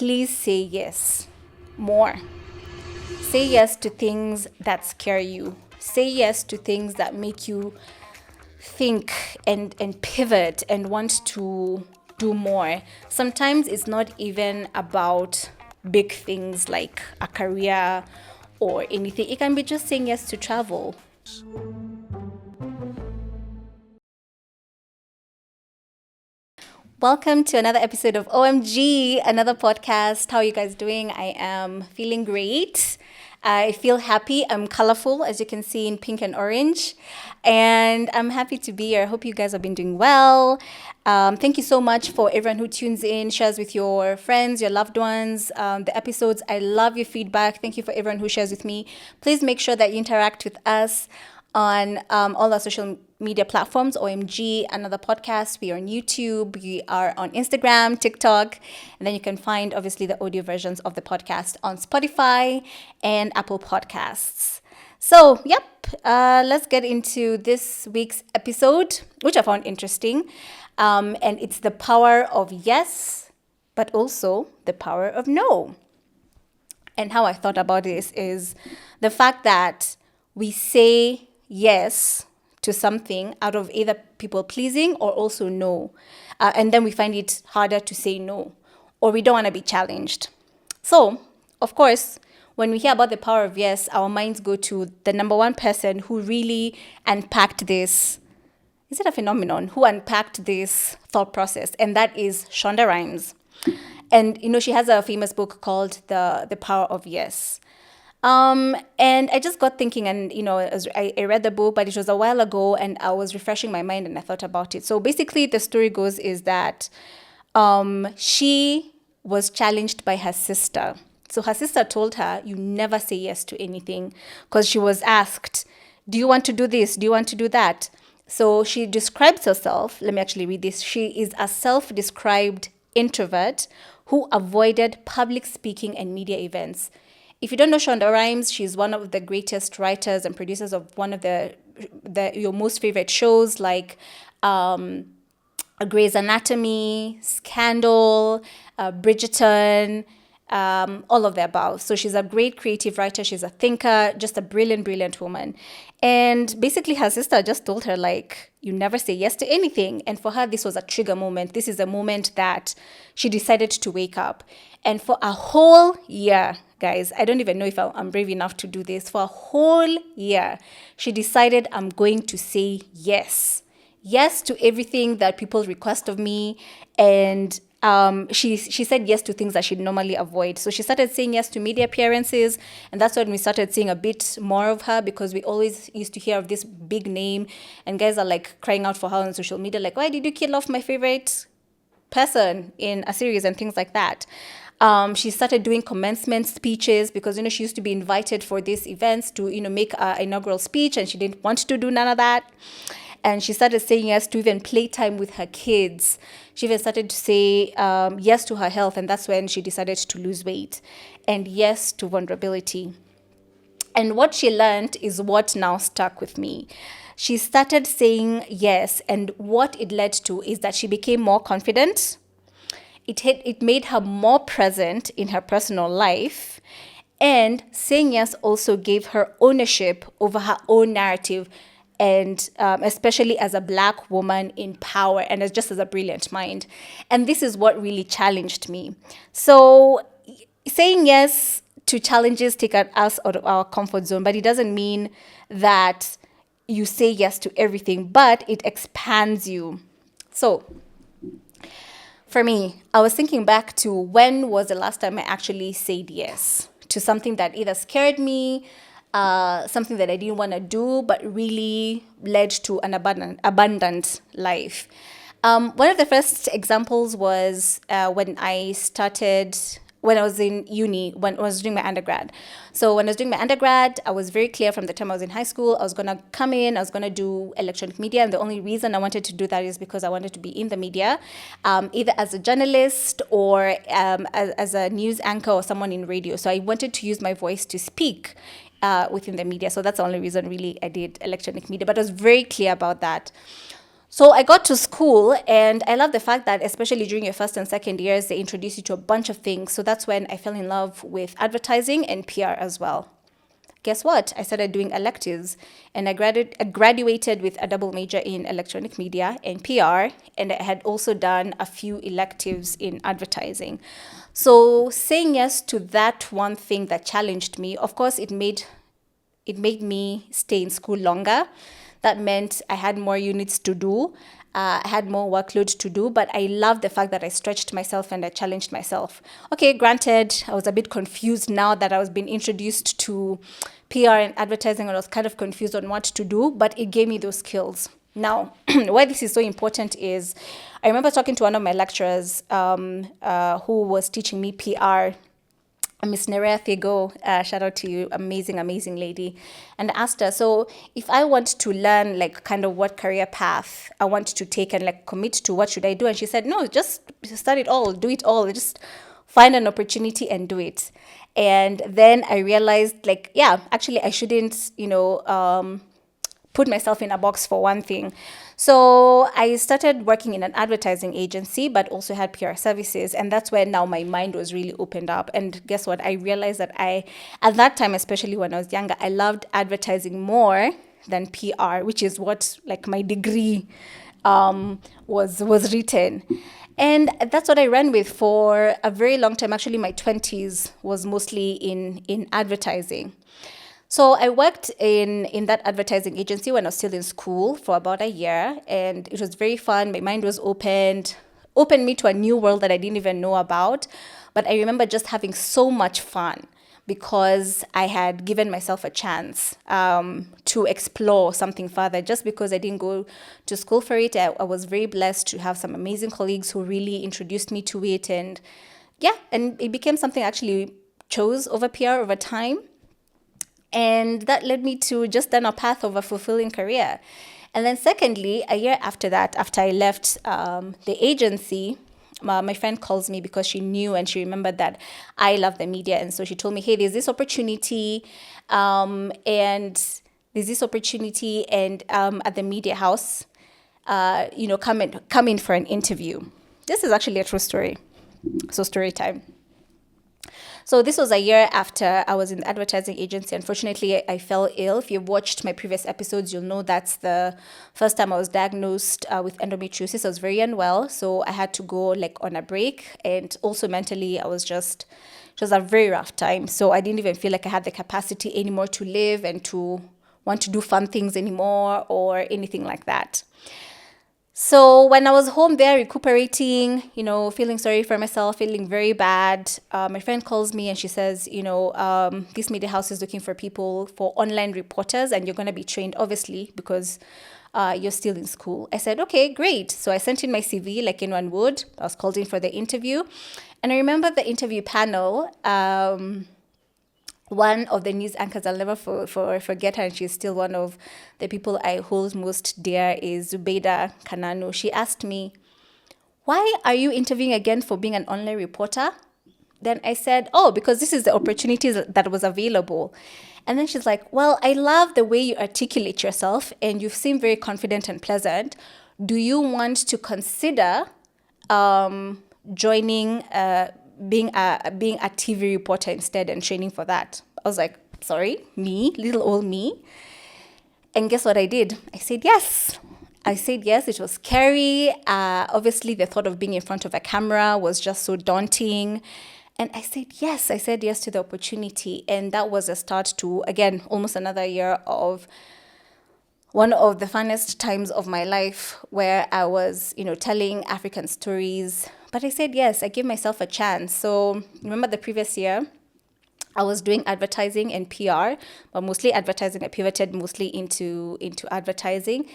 please say yes more. Say yes to things that scare you. Say yes to things that make you think and pivot and want to do more. Sometimes it's not even about big things like a career or anything. It can be just saying yes to travel. Welcome to another episode of OMG, another podcast. How are you guys doing? I am feeling great. I feel happy. I'm colorful, as you can see, in pink and orange. And I'm happy to be here. I hope you guys have been doing well. Thank you so much for everyone who tunes in, shares with your friends, your loved ones, the episodes. I love your feedback. Thank you for everyone who shares with me. Please make sure that you interact with us on all our social media platforms. OMG, another podcast. We are on YouTube. We are on Instagram, TikTok, and then you can find obviously the audio versions of the podcast on Spotify and Apple Podcasts. So, let's get into this week's episode, which I found interesting. And it's the power of yes, but also the power of no. And how I thought about this is the fact that we say yes to something out of either people pleasing or also no. And then we find it harder to say no, or we don't want to be challenged. So, of course, when we hear about the power of yes, our minds go to the number one person who really unpacked this. Is it a phenomenon? Who unpacked this thought process? And that is Shonda Rhimes. And, she has a famous book called The Power of Yes. And I just got thinking, and I read the book, but it was a while ago, and I was refreshing my mind, and I thought about it. So basically, the story goes is that she was challenged by her sister. So her sister told her, "You never say yes to anything," because she was asked, "Do you want to do this? Do you want to do that?" So she describes herself. Let me actually read this. She is a self-described introvert who avoided public speaking and media events. If you don't know Shonda Rhimes, she's one of the greatest writers and producers of one of your most favorite shows like Grey's Anatomy, Scandal, Bridgerton, all of the above. So she's a great creative writer. She's a thinker, just a brilliant, brilliant woman. And basically her sister just told her, like, you never say yes to anything. And for her, this was a trigger moment. This is a moment that she decided to wake up. And for a whole year, guys, I don't even know if I'm brave enough to do this. For a whole year, she decided, I'm going to say yes. Yes to everything that people request of me. And she said yes to things that she'd normally avoid. So she started saying yes to media appearances, and that's when we started seeing a bit more of her, because we always used to hear of this big name, and guys are like crying out for her on social media, like, why did you kill off my favorite person in a series and things like that. She started doing commencement speeches because, she used to be invited for these events to, make an inaugural speech, and she didn't want to do none of that. And she started saying yes to even playtime with her kids. She even started to say yes to her health, and that's when she decided to lose weight. And yes to vulnerability. And what she learned is what now stuck with me. She started saying yes, and what it led to is that she became more confident. It made her more present in her personal life. And saying yes also gave her ownership over her own narrative, and especially as a Black woman in power, and as a brilliant mind. And this is what really challenged me. So saying yes to challenges take us out of our comfort zone, but it doesn't mean that you say yes to everything, but it expands you. So for me, I was thinking back to when was the last time I actually said yes to something that either scared me, something that I didn't want to do, but really led to an abundant life. One of the first examples was when I was in uni, when I was doing my undergrad. So when I was doing my undergrad, I was very clear from the time I was in high school, I was going to come in, I was going to do electronic media. And the only reason I wanted to do that is because I wanted to be in the media, either as a journalist or as a news anchor or someone in radio. So I wanted to use my voice to speak within the media. So that's the only reason really I did electronic media. But I was very clear about that. So I got to school, and I love the fact that, especially during your first and second years, they introduce you to a bunch of things. So that's when I fell in love with advertising and PR as well. Guess what? I started doing electives, and I graduated with a double major in electronic media and PR, and I had also done a few electives in advertising. So saying yes to that one thing that challenged me, of course, it made me stay in school longer. That meant I had more units to do. I had more workload to do, but I loved the fact that I stretched myself and I challenged myself. Okay, granted, I was a bit confused now that I was being introduced to PR and advertising, and I was kind of confused on what to do, but it gave me those skills. Now, why this is so important is I remember talking to one of my lecturers who was teaching me PR, Miss Nerea Thiego, shout out to you, amazing, amazing lady. And I asked her, so if I want to learn like kind of what career path I want to take and like commit to, what should I do? And she said, no, just study it all, do it all, just find an opportunity and do it. And then I realized like, yeah, actually I shouldn't, put myself in a box for one thing. So I started working in an advertising agency, but also had PR services. And that's where now my mind was really opened up. And guess what? I realized that at that time, especially when I was younger, I loved advertising more than PR, which is what like my degree was written. And that's what I ran with for a very long time. Actually, my 20s was mostly in advertising. So I worked in that advertising agency when I was still in school for about a year, and it was very fun. My mind was opened me to a new world that I didn't even know about. But I remember just having so much fun because I had given myself a chance to explore something further. Just because I didn't go to school for it, I was very blessed to have some amazing colleagues who really introduced me to it, and yeah, and it became something I actually chose over PR over time. And that led me to just down a path of a fulfilling career. And then, secondly, a year after that, after I left the agency, my friend calls me because she knew and she remembered that I love the media. And so she told me, hey, there's this opportunity, and at the media house, come in for an interview. This is actually a true story. So, story time. So this was a year after I was in the advertising agency. Unfortunately, I fell ill. If you've watched my previous episodes, you'll know that's the first time I was diagnosed with endometriosis. I was very unwell, so I had to go like on a break, and also mentally, it was a very rough time. So I didn't even feel like I had the capacity anymore to live and to want to do fun things anymore or anything like that. So when I was home there recuperating, feeling sorry for myself, feeling very bad, my friend calls me and she says, this media house is looking for people, for online reporters, and you're going to be trained, obviously, because you're still in school. I said, okay, great. So I sent in my CV like anyone would. I was called in for the interview. And I remember the interview panel. One of the news anchors, I'll never forget her, and she's still one of the people I hold most dear, is Zubeida Kananu. She asked me, why are you interviewing again for being an online reporter? Then I said, oh, because this is the opportunity that was available. And then she's like, well, I love the way you articulate yourself and you seem very confident and pleasant. Do you want to consider joining being a TV reporter instead and training for that? I was like, sorry, me, little old me. And guess what I did? I said yes. It was scary. Obviously, the thought of being in front of a camera was just so daunting. And I said yes. I said yes to the opportunity. And that was a start to, again, almost another year of one of the funnest times of my life, where I was, telling African stories. But I said yes, I gave myself a chance. So remember the previous year, I was doing advertising and PR, but mostly advertising. I pivoted mostly into advertising.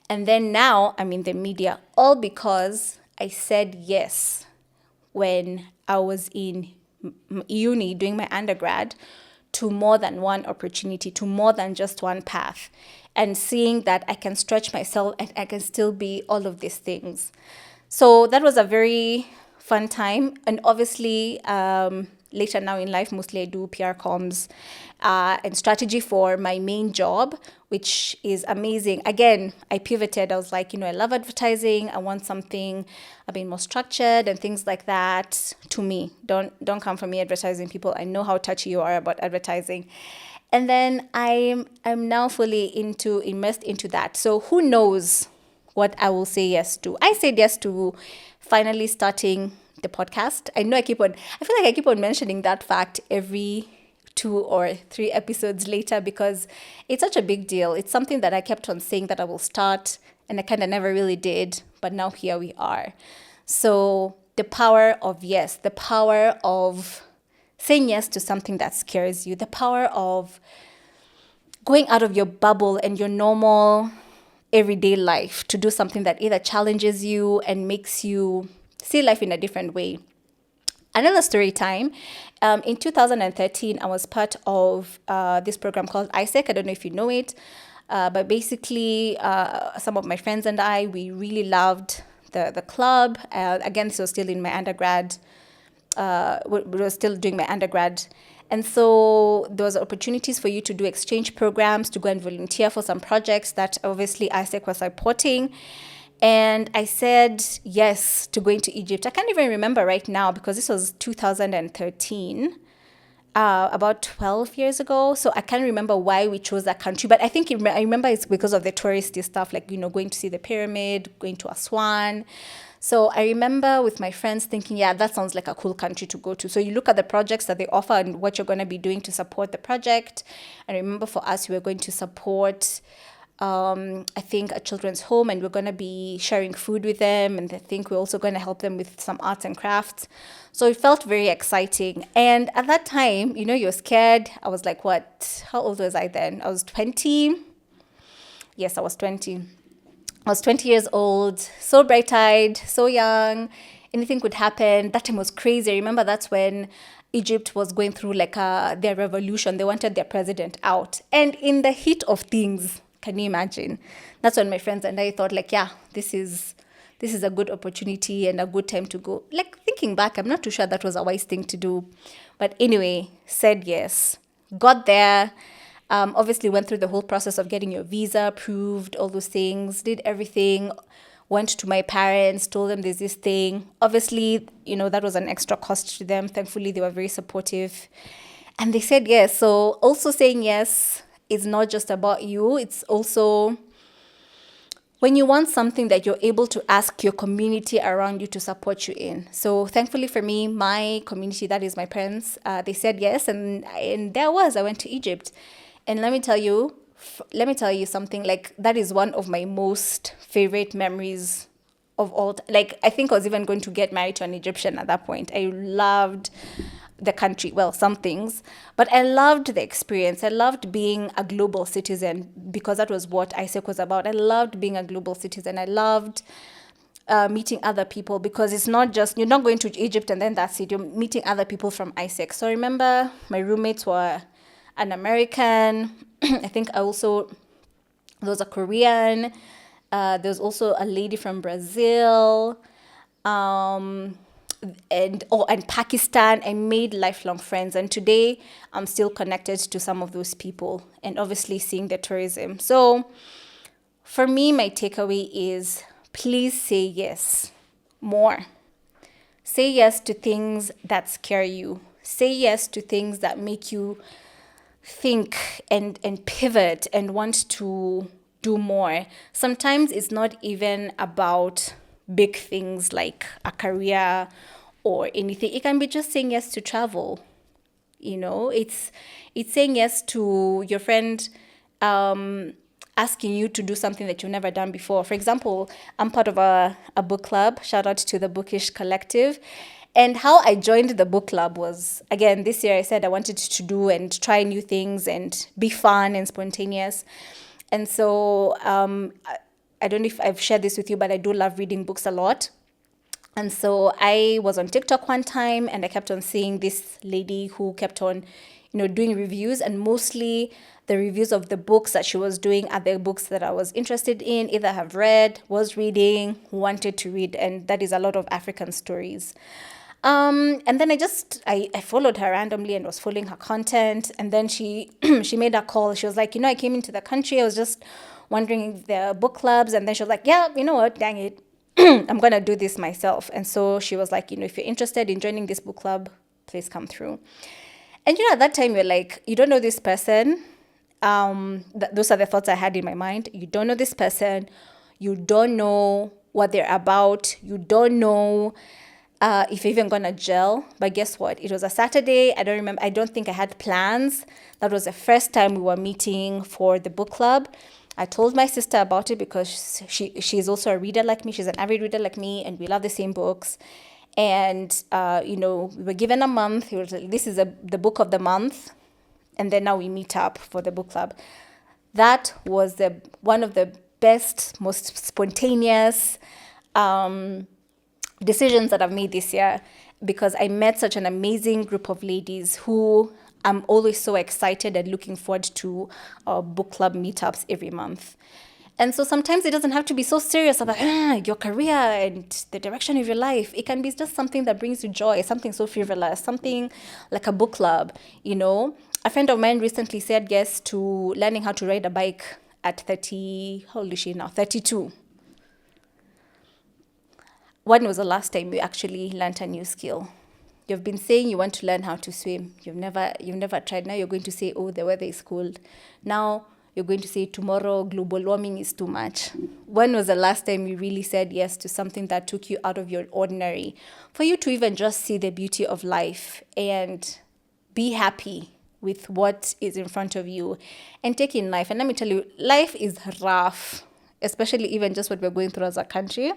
And then now I'm in the media, all because I said yes when I was in uni doing my undergrad to more than one opportunity, to more than just one path, and seeing that I can stretch myself and I can still be all of these things. So that was a very fun time. And obviously, later now in life, mostly I do PR comms and strategy for my main job, which is amazing. Again, I pivoted. I was like, I love advertising. I want something a bit more structured and things like that. To me, don't come for me, advertising people. I know how touchy you are about advertising. And then I'm now fully immersed into that. So who knows what I will say yes to? I said yes to finally starting the podcast. I feel like I keep on mentioning that fact every 2 or 3 episodes later because it's such a big deal. It's something that I kept on saying that I will start and I kind of never really did, but now here we are. So the power of yes, the power of saying yes to something that scares you, the power of going out of your bubble and your normal everyday life to do something that either challenges you and makes you see life in a different way. Another story time. In 2013, I was part of this program called ISEC. I don't know if you know it, but basically, some of my friends and I, we really loved the club. Again, this was still in my undergrad. We were still doing my undergrad. And so there was opportunities for you to do exchange programs, to go and volunteer for some projects that obviously ISEC was supporting. And I said yes to going to Egypt. I can't even remember right now because this was 2013, about 12 years ago. So I can't remember why we chose that country. But I think I remember it's because of the touristy stuff, like, going to see the pyramid, going to Aswan. So I remember with my friends thinking, yeah, that sounds like a cool country to go to. So you look at the projects that they offer and what you're going to be doing to support the project. And I remember for us, we were going to support I think a children's home, and we're going to be sharing food with them, and I think we're also going to help them with some arts and crafts. So it felt very exciting. And at that time, you're scared. I was like, how old was I then? I was 20. Yes, I was 20. I was 20 years old, so bright-eyed, so young. Anything could happen. That time was crazy. I remember that's when Egypt was going through like their revolution. They wanted their president out. And in the heat of things, can you imagine? That's when my friends and I thought, like, yeah, this is a good opportunity and a good time to go. Like, thinking back, I'm not too sure that was a wise thing to do. But anyway, said yes. Got there. Obviously went through the whole process of getting your visa approved, all those things, did everything, went to my parents, told them there's this thing. Obviously, that was an extra cost to them. Thankfully, they were very supportive. And they said yes. So also saying yes is not just about you. It's also when you want something that you're able to ask your community around you to support you in. So thankfully for me, my community, that is my parents, they said yes. And I went to Egypt. And let me tell you something, like, that is one of my most favorite memories of all. Like, I think I was even going to get married to an Egyptian at that point. I loved the country, well, some things, but I loved the experience. I loved being a global citizen because that was what ISEC was about. I loved being a global citizen. I loved meeting other people because it's not just, you're not going to Egypt and then that's it. You're meeting other people from ISEC. So I remember my roommates were an American. I think there was a Korean. There's also a lady from Brazil. And Pakistan. I made lifelong friends, and today I'm still connected to some of those people, and obviously seeing the tourism. So for me, my takeaway is please say yes more. Say yes to things that scare you. Say yes to things that make you think and pivot and want to do more. Sometimes it's not even about big things like a career or anything. It can be just saying yes to travel. It's saying yes to your friend asking you to do something that you've never done before. For example, I'm part of a book club. Shout out to the Bookish Collective. And how I joined the book club was, again, this year I said I wanted to do and try new things and be fun and spontaneous. And so I don't know if I've shared this with you, but I do love reading books a lot. And so I was on TikTok one time and I kept on seeing this lady who kept on, doing reviews, and mostly the reviews of the books that she was doing are the books that I was interested in, either have read, was reading, wanted to read, and that is a lot of African stories. And then I followed her randomly and was following her content. And then she she made a call. She was like, I came into the country. I was just wondering if there are book clubs. And then she was like, yeah, you know what? Dang it. I'm going to do this myself. And so she was like, if you're interested in joining this book club, please come through. And at that time, you're like, you don't know this person. Those are the thoughts I had in my mind. You don't know this person. You don't know what they're about. You don't know if you're even gonna gel. But guess what? It was a Saturday. I don't remember. I don't think I had plans. That was the first time we were meeting for the book club. I told my sister about it because she's also a reader like me. She's an avid reader like me, and we love the same books. And we were given a month. It was like, this is the book of the month, and then now we meet up for the book club. That was one of the best, most spontaneous decisions that I've made this year, because I met such an amazing group of ladies who I'm always so excited and looking forward to book club meetups every month. And so sometimes it doesn't have to be so serious about your career and the direction of your life. It can be just something that brings you joy, something so frivolous, something like a book club. A friend of mine recently said yes to learning how to ride a bike at 30, how old is she now? 32. When was the last time you actually learned a new skill? You've been saying you want to learn how to swim. You've never tried. Now you're going to say, oh, the weather is cold. Now you're going to say tomorrow global warming is too much. When was the last time you really said yes to something that took you out of your ordinary? For you to even just see the beauty of life and be happy with what is in front of you and take in life. And let me tell you, life is rough, especially even just what we're going through as a country.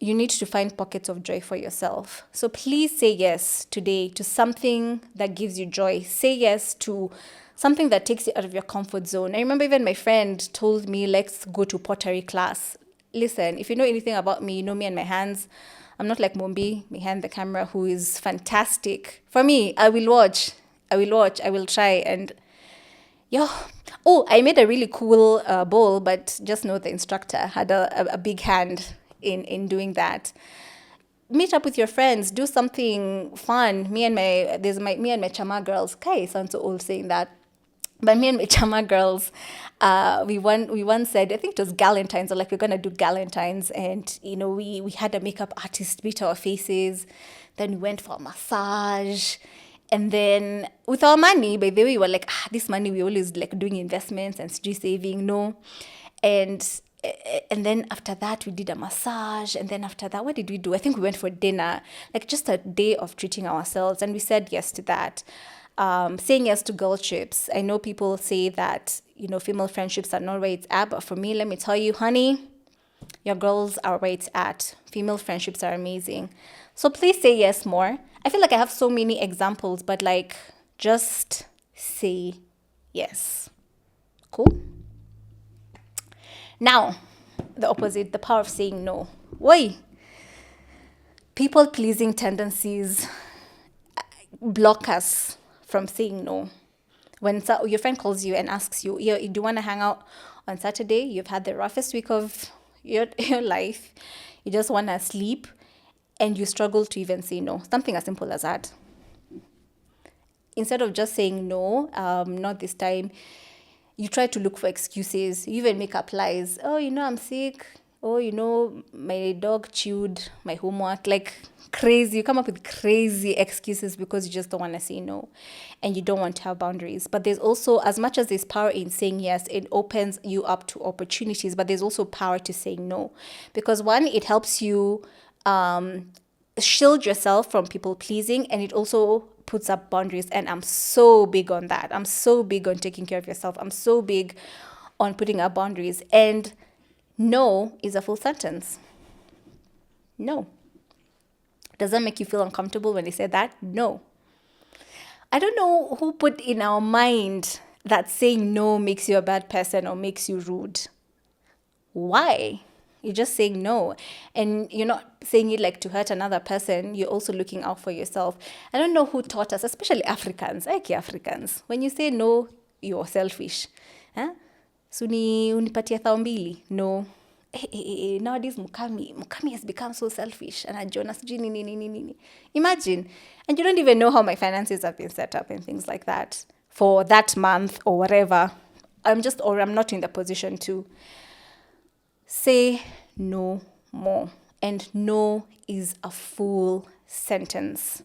You need to find pockets of joy for yourself. So please say yes today to something that gives you joy. Say yes to something that takes you out of your comfort zone. I remember even my friend told me, let's go to pottery class. Listen, if you know anything about me, you know me and my hands. I'm not like Mombi behind the camera, who is fantastic. For me, I will watch, I will try. And I made a really cool bowl, but just know the instructor had a big hand in doing that. Meet up with your friends, do something fun. Me and my chama girls. Kai sounds so old saying that. But me and my chama girls, we once said, I think it was Galentine's, or like we're gonna do Galentine's, and we had a makeup artist beat our faces. Then we went for a massage. And then with our money, by the way, we were like, this money we always like doing investments and saving, no. And then after that, we did a massage. And then after that, what did we do? I think we went for dinner, like just a day of treating ourselves. And we said yes to that. Saying yes to girl trips. I know people say that, female friendships are not where it's at. But for me, let me tell you, honey, your girls are where it's at. Female friendships are amazing. So please say yes more. I feel like I have so many examples, but like, just say yes. Cool? Now, the opposite, the power of saying no. Why? People-pleasing tendencies block us from saying no. When your friend calls you and asks you, do you want to hang out on Saturday? You've had the roughest week of your life. You just want to sleep, and you struggle to even say no. Something as simple as that. Instead of just saying no, not this time, you try to look for excuses. You even make up lies. Oh, I'm sick. Oh, my dog chewed my homework. Like crazy. You come up with crazy excuses because you just don't want to say no. And you don't want to have boundaries. But there's also, as much as there's power in saying yes, it opens you up to opportunities. But there's also power to saying no. Because one, it helps you shield yourself from people pleasing, and it also puts up boundaries. And I'm so big on that. I'm so big on taking care of yourself. I'm so big on putting up boundaries. And no is a full sentence. No. Does that make you feel uncomfortable when they say that? No. I don't know who put in our mind that saying no makes you a bad person or makes you rude. Why? You're just saying no. And you're not saying it like to hurt another person. You're also looking out for yourself. I don't know who taught us, especially Africans. Like Africans. When you say no, you're selfish. Huh? Suni unipatia thao mbili. No. Nowadays Mukami has become so selfish. And Jonas imagine. And you don't even know how my finances have been set up and things like that for that month or whatever. I'm not in the position to say no more. And no is a full sentence.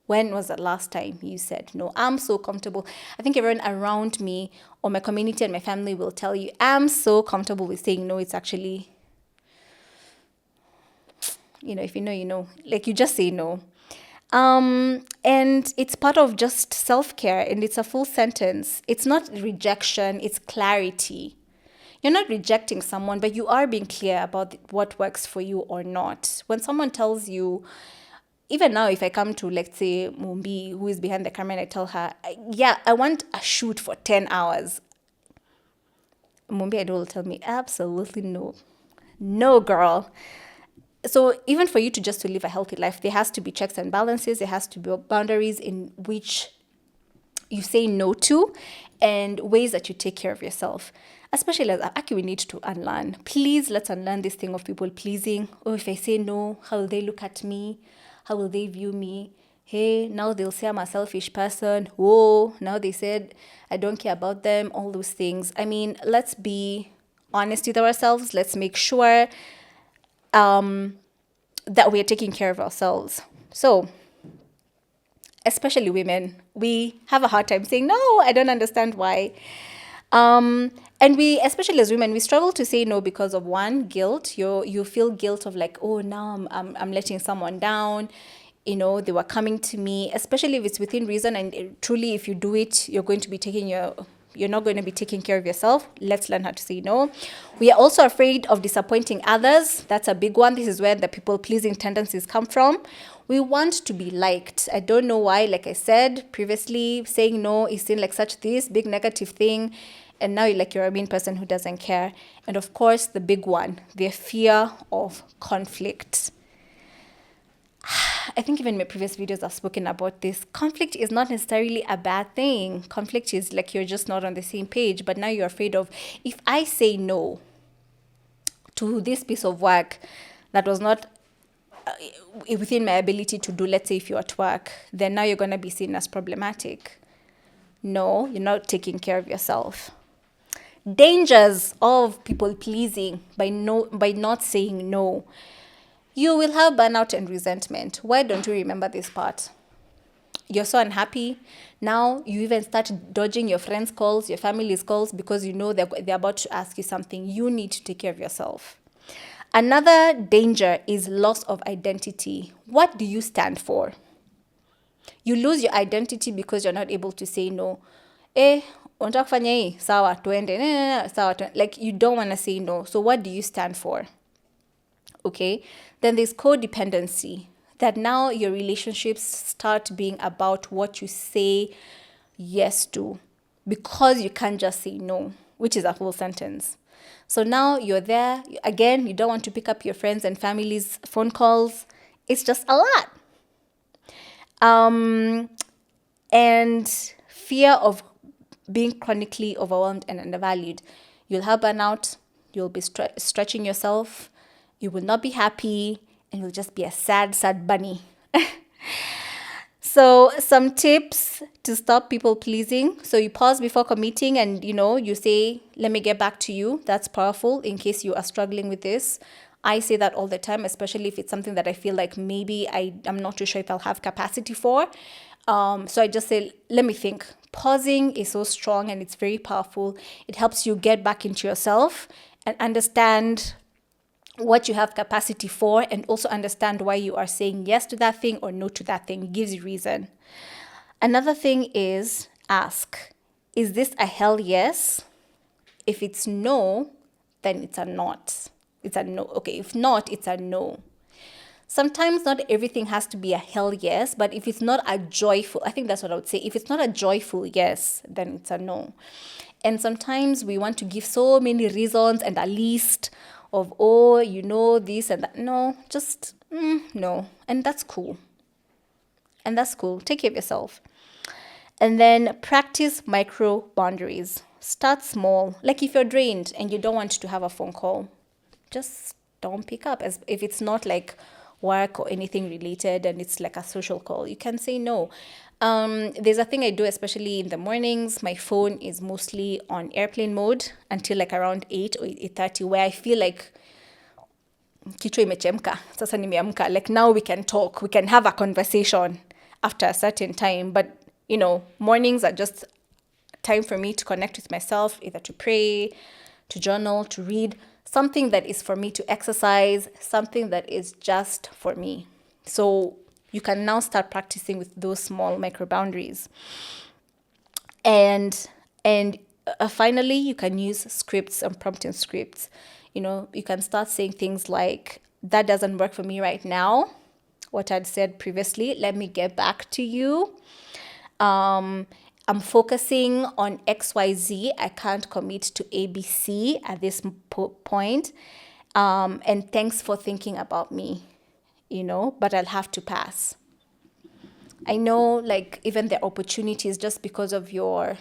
When was the last time you said no? I'm so comfortable. I think everyone around me or my community and my family will tell you, I'm so comfortable with saying no. It's actually, if you know, you know. Like, you just say no. And it's part of just self-care, and it's a full sentence. It's not rejection, it's clarity. You're not rejecting someone, but you are being clear about what works for you or not. When someone tells you, even now, if I come to, let's say, Mumbi, who is behind the camera, and I tell her, yeah, I want a shoot for 10 hours. Mumbi Idol will tell me, absolutely no. No, girl. So even for you to live a healthy life, there has to be checks and balances. There has to be boundaries in which you say no to, and ways that you take care of yourself. Especially as Aki, we need to unlearn. Please, let's unlearn this thing of people pleasing. Oh, if I say no, how will they look at me? How will they view me? Hey, now they'll say I'm a selfish person. Whoa, now they said I don't care about them. All those things. I mean, let's be honest with ourselves. Let's make sure that we are taking care of ourselves. So, especially women, we have a hard time saying no. I don't understand why. And we, especially as women, we struggle to say no because of one, guilt. You feel guilt of like, oh, now I'm letting someone down. They were coming to me, especially if it's within reason. And truly, if you do it, you're not going to be taking care of yourself. Let's learn how to say no. We are also afraid of disappointing others. That's a big one. This is where the people-pleasing tendencies come from. We want to be liked. I don't know why. Like I said previously, saying no is seen like such this big negative thing. And now you're a mean person who doesn't care. And of course, the big one, the fear of conflict. I think even in my previous videos I've spoken about this. Conflict is not necessarily a bad thing. Conflict is like you're just not on the same page. But now you're afraid of, if I say no to this piece of work that was not within my ability to do, let's say if you're at work, then now you're going to be seen as problematic. No, you're not taking care of yourself. Dangers of people pleasing by not saying no. You will have burnout and resentment. Why don't you remember this part? You're so unhappy. Now you even start dodging your friends' calls, your family's calls, because you know they're about to ask you something. You need to take care of yourself. Another danger is loss of identity. What do you stand for? You lose your identity because you're not able to say no. Unataka kufanya hii? Sawa, tuende. Sawa, tuende. Like, you don't want to say no. So what do you stand for? Okay? Then there's codependency. That now your relationships start being about what you say yes to. Because you can't just say no, which is a whole sentence. So now you're there. Again, you don't want to pick up your friends and family's phone calls. It's just a lot. And fear of being chronically overwhelmed and undervalued. You'll have burnout. You'll be stretching yourself. You will not be happy. And you'll just be a sad, sad bunny. So some tips to stop people pleasing. So you pause before committing and, you say, let me get back to you. That's powerful in case you are struggling with this. I say that all the time, especially if it's something that I feel like maybe I'm not too sure if I'll have capacity for. So I just say, let me think. Pausing is so strong and it's very powerful. It helps you get back into yourself and understand what you have capacity for, and also understand why you are saying yes to that thing or no to that thing. It gives you reason. Another thing is ask, is this a hell yes? If it's no, then it's a not. It's a no. Okay, if not, it's a no. Sometimes not everything has to be a hell yes, but if it's not a joyful, I think that's what I would say. If it's not a joyful yes, then it's a no. And sometimes we want to give so many reasons and a list of, oh, you know, this and that. No, just no. And that's cool. And that's cool. Take care of yourself. And then practice micro boundaries. Start small. Like if you're drained and you don't want to have a phone call, just don't pick up. As if it's not like work or anything related and it's like a social call, you can say no. There's a thing I do, especially in the mornings. My phone is mostly on airplane mode until like around 8 or 8:30, where I feel like kichwa imechemka, sasa nimeamka, like now we can talk, we can have a conversation after a certain time. But mornings are just time for me to connect with myself, either to pray, to journal, to read, something that is for me, to exercise, something that is just for me. So you can now start practicing with those small micro boundaries. And finally, you can use scripts and prompting scripts. You can start saying things like, that doesn't work for me right now. What I'd said previously, let me get back to you. I'm focusing on XYZ. I can't commit to ABC at this point. And thanks for thinking about me, but I'll have to pass. I know, like, even the opportunities, just because of your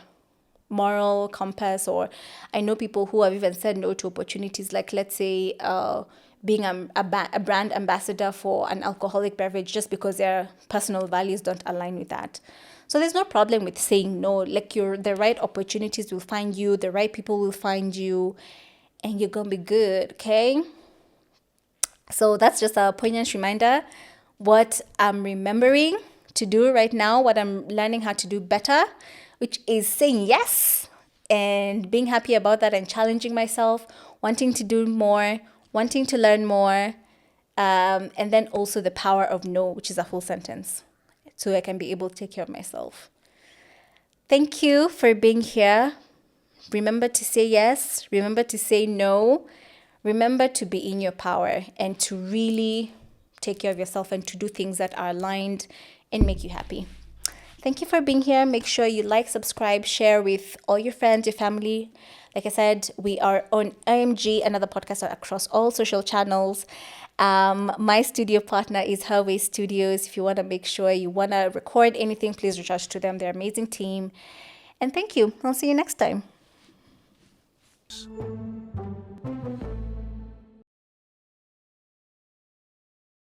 moral compass, or I know people who have even said no to opportunities, like, let's say, being a brand ambassador for an alcoholic beverage, just because their personal values don't align with that. So there's no problem with saying no. Like, the right opportunities will find you, the right people will find you, and you're gonna be good, okay? So that's just a poignant reminder. What I'm remembering to do right now, what I'm learning how to do better, which is saying yes and being happy about that and challenging myself, wanting to do more, wanting to learn more, and then also the power of no, which is a full sentence, so I can be able to take care of myself. Thank you for being here. Remember to say yes, remember to say no, remember to be in your power and to really take care of yourself and to do things that are aligned and make you happy. Thank you for being here. Make sure you like, subscribe, share with all your friends, your family. Like I said, we are on IMG, another podcast across all social channels. My studio partner is Herway Studios. If you want to make sure you want to record anything, please reach out to them. They're an amazing team. And thank you. I'll see you next time.